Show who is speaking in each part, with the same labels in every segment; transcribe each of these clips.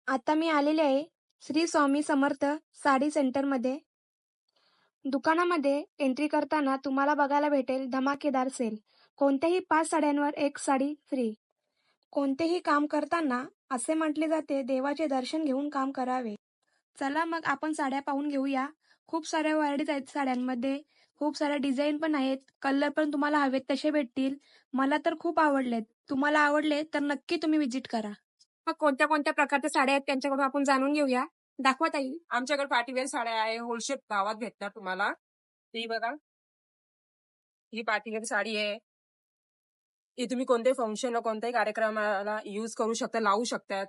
Speaker 1: आता मी आलेले आहे श्री स्वामी समर्थ साडी सेंटरमध्ये. दुकानामध्ये एंट्री करताना तुम्हाला बघायला भेटेल धमाकेदार सेल. कोणत्याही 5 साड्यांवर एक साडी फ्री. कोणतेही काम करताना असे म्हटले जाते, देवाचे दर्शन घेऊन काम करावे. चला मग आपण साड्या पाहून घेऊया. खूप साऱ्या व्हरायटीज आहेत साड्यांमध्ये. खूप साऱ्या डिझाईन पण आहेत. कलर पण तुम्हाला हवेत तसे भेटतील. मला तर खूप आवडलेत. तुम्हाला आवडले तर नक्की तुम्ही विजिट करा. मग कोणत्या कोणत्या प्रकारच्या साड्या आहेत त्यांच्याकडून आपण जाणून घेऊया. दाखवा ताई.
Speaker 2: आमच्याकडे पार्टीवेअर साड्या आहे, होलसेल भावात भेटणार तुम्हाला. ती बघा, ही पार्टीवेअर साडी आहे. ही तुम्ही कोणत्याही फंक्शनला कोणत्याही कार्यक्रमाला यूज करू शकता, लावू शकतात.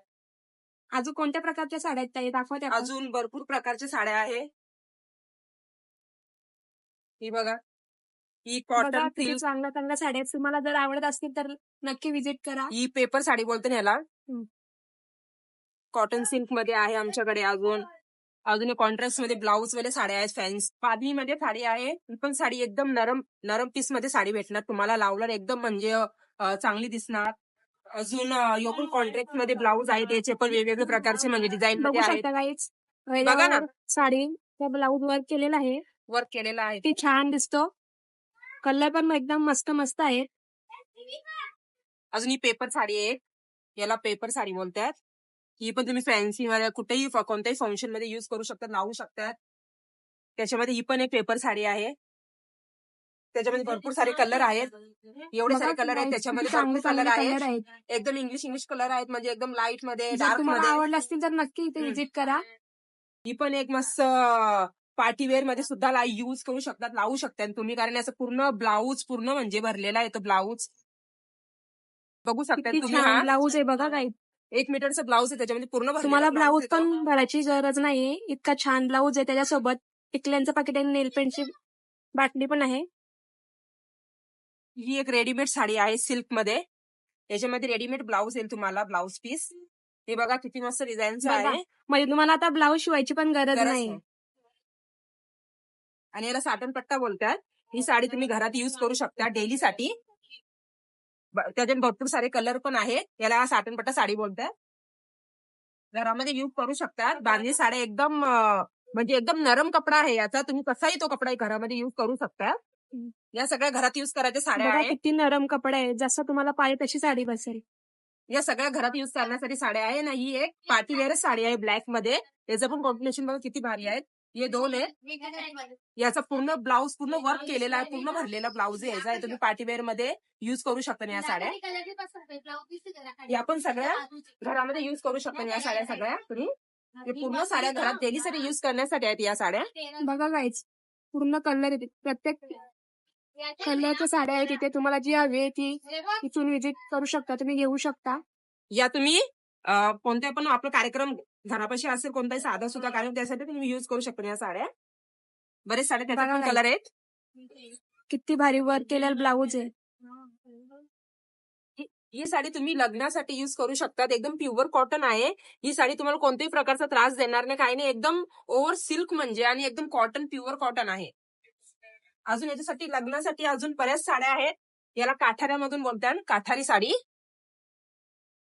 Speaker 1: अजून कोणत्या प्रकारच्या साड्या आहेत ताई, दाखवा त्या.
Speaker 2: अजून भरपूर प्रकारच्या साड्या आहे. ही बघा, ही कॉटन सिल्क,
Speaker 1: चांगल्या चांगल्या साड्या आहेत. तुम्हाला जर आवडत असतील तर नक्की विजिट करा.
Speaker 2: ही पेपर साडी बोलते ना याला. कॉटन सिल्क मध्ये आहे आमच्याकडे. अजून कॉन्ट्रास्ट मध्ये ब्लाऊज वाले साड्या आहेत. फॅन्स पादमी मध्ये साडी आहे. ही पण साडी एकदम नरम पीस मध्ये साडी भेटणार तुम्हाला. लावल्यावर एकदम म्हणजे चांगली दिसणार. अजून यो पण कॉन्ट्रास्ट मध्ये ब्लाऊज आहे. त्याचे पण वेगवेगळे प्रकारचे म्हणजे डिझाईन मध्ये आहेत.
Speaker 1: बघा ना, साडी ब्लाऊज वर्क केलेला आहे.
Speaker 2: वर्क केलेला आहे.
Speaker 1: ती छान दिसतो. कलर पण एकदम मस्त मस्त आहे.
Speaker 2: अजून ही पेपर साडी आहे. याला पेपर साडी बोलतात. ही पण तुम्ही फॅन्सी मध्ये कुठेही कोणत्याही फंक्शन मध्ये युज करू शकता, लावू शकतात. त्याच्यामध्ये ही पण एक पेपर साडी आहे. त्याच्यामध्ये भरपूर सारे कलर आहेत. एवढे सारे कलर आहेत त्याच्यामध्ये. भरपूर कलर आहेत. एकदम इंग्लिश कलर आहेत, म्हणजे एकदम लाईट मध्ये, डार्क मध्ये.
Speaker 1: आवडले असतील तर नक्की इथे विजिट करा.
Speaker 2: ही पण एक मस्त पार्टीवेअर मध्ये सुद्धा यूज करू शकतात, लावू शकतात तुम्ही. कारण याचं पूर्ण ब्लाऊज पूर्ण म्हणजे भरलेला आहे तो ब्लाऊज. बघू शकता तुम्ही. हा
Speaker 1: ब्लाऊज आहे बघा काही.
Speaker 2: 1 मीटरचा ब्लाऊज आहे, त्याच्यामध्ये पूर्ण
Speaker 1: तुम्हाला ब्लाऊज पण भरायची गरज नाहीये. इतका छान ब्लाऊज आहे. त्याच्यासोबत टिकल्यांचं पाकिट आणि नेल पेंटची बाटली पण आहे.
Speaker 2: ही एक रेडीमेड साडी आहे सिल्क मध्ये. याच्यामध्ये रेडीमेड ब्लाऊज येईल तुम्हाला, ब्लाऊज पीस. हे बघा किती मस्त डिझाईनचं आहे.
Speaker 1: म्हणजे तुम्हाला आता ब्लाऊज शिवायची पण गरज नाही.
Speaker 2: आणि याला साटन पट्टा बोलतात. ही साडी तुम्ही घरात युज करू शकता डेली साठी. त्याच्यात भरपूर सारे कलर पण आहेत. याला साटन पट्टा साडी बोलतात. घरामध्ये युज करू शकतात. बांधणी साड्या एकदम म्हणजे एकदम नरम कपडा आहे याचा. तुम्ही कसाही तो कपडा घरामध्ये युज करू शकता. या सगळ्या घरात युज करायच्या साड्या आहेत.
Speaker 1: किती नरम कपडा आहे. जसं तुम्हाला पाहिजे तशी साडी बसेल.
Speaker 2: या सगळ्या घरात युज करण्यासाठी साड्या आहे ना. ही एक पार्टीवेअर साडी आहे ब्लॅक मध्ये. याचं पण कॉम्बिनेशन बघा किती भारी आहे. हे 2 आहे. याचा पूर्ण ब्लाऊज पूर्ण वर्क केलेला आहे. पूर्ण भरलेला ब्लाऊज आहे याचा. तुम्ही पार्टीवेअर मध्ये युज करू शकता या साड्या. या पण सगळ्या घरामध्ये युज करू शकता या साड्या सगळ्या तुम्ही. हे पूर्ण साड्या घरात डेलीसाठी युज करण्यासाठी आहेत या साड्या.
Speaker 1: बघा गाईज, पूर्ण कलर येते. प्रत्येक कलरच्या साड्या आहेत तिथे. तुम्हाला जी हवी आहे ती इथून विजिट करू शकता, तुम्ही घेऊ शकता.
Speaker 2: या तुम्ही कोणत्या पण आपला कार्यक्रम घरापाशी असेल, कोणताही साधा सुद्धा कार्यक्रम, त्यासाठी तुम्ही युज करू शकता या साड्या. बरेच साड्या त्याचा पण कलर आहेत.
Speaker 1: किती भारी वर्क केलेला ब्लाऊज आहे.
Speaker 2: ही साडी तुम्ही लग्नासाठी युज करू शकतात. एकदम प्युअर कॉटन आहे. ही साडी तुम्हाला कोणत्याही प्रकारचा त्रास देणार नाही, काही नाही. एकदम ओव्हर सिल्क म्हणजे, आणि एकदम कॉटन, प्युअर कॉटन आहे. अजून याच्यासाठी लग्नासाठी अजून बऱ्याच साड्या आहेत. याला काठाऱ्यामधून बोलतात, काठारी साडी.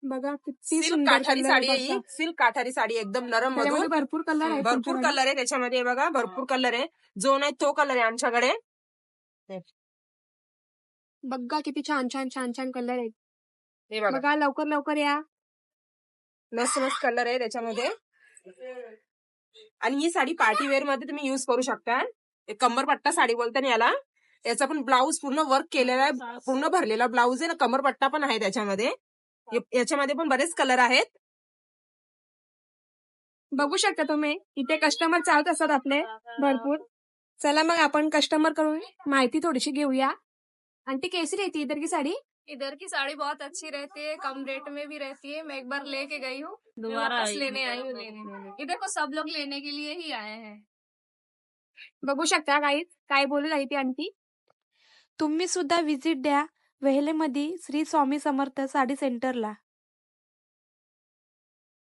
Speaker 1: बघा किती
Speaker 2: सिल्क काठारी साडी आहे. सिल्क काठारी साडी एकदम नरम मधून.
Speaker 1: भरपूर कलर आहे.
Speaker 2: भरपूर कलर आहे त्याच्यामध्ये. बघा भरपूर कलर आहे. जो नाही तो कलर आहे आमच्याकडे.
Speaker 1: बघा किती छान छान छान छान कलर आहेत.
Speaker 2: बघा
Speaker 1: लवकर लवकर या.
Speaker 2: मस्त मस्त कलर आहे त्याच्यामध्ये. आणि ही साडी पार्टीवेअर मध्ये तुम्ही युज करू शकता. कमरपट्टा साडी बोलतात याला. याचा पण ब्लाऊज पूर्ण वर्क केलेला आहे. पूर्ण भरलेला ब्लाऊज आहे ना. कमरपट्टा पण आहे त्याच्यामध्ये. याच्यामध्ये पण बरेच कलर आहेत.
Speaker 1: बघू शकता तुम्ही. इथे कस्टमर चालत असतात आपले भरपूर. चला मग आपण कस्टमर कडून माहिती थोडीशी घेऊया. आंटी कैसी रहती है इधर की साड़ी?
Speaker 3: इधर की साड़ी बहुत अच्छी रहती है, कम रेट में भी रहती है. मैं एक बार लेके गई हूँ, दोबारा लेने आई हूँ लेने. इधर को सब लोग लेने के लिए ही आए हैं.
Speaker 1: बघू शकता काय बोलू राही ती आंटी. तुम्ही सुद्धा विजिट द्या वेहेलेमध्ये श्री स्वामी समर्थ साडी सेंटरला.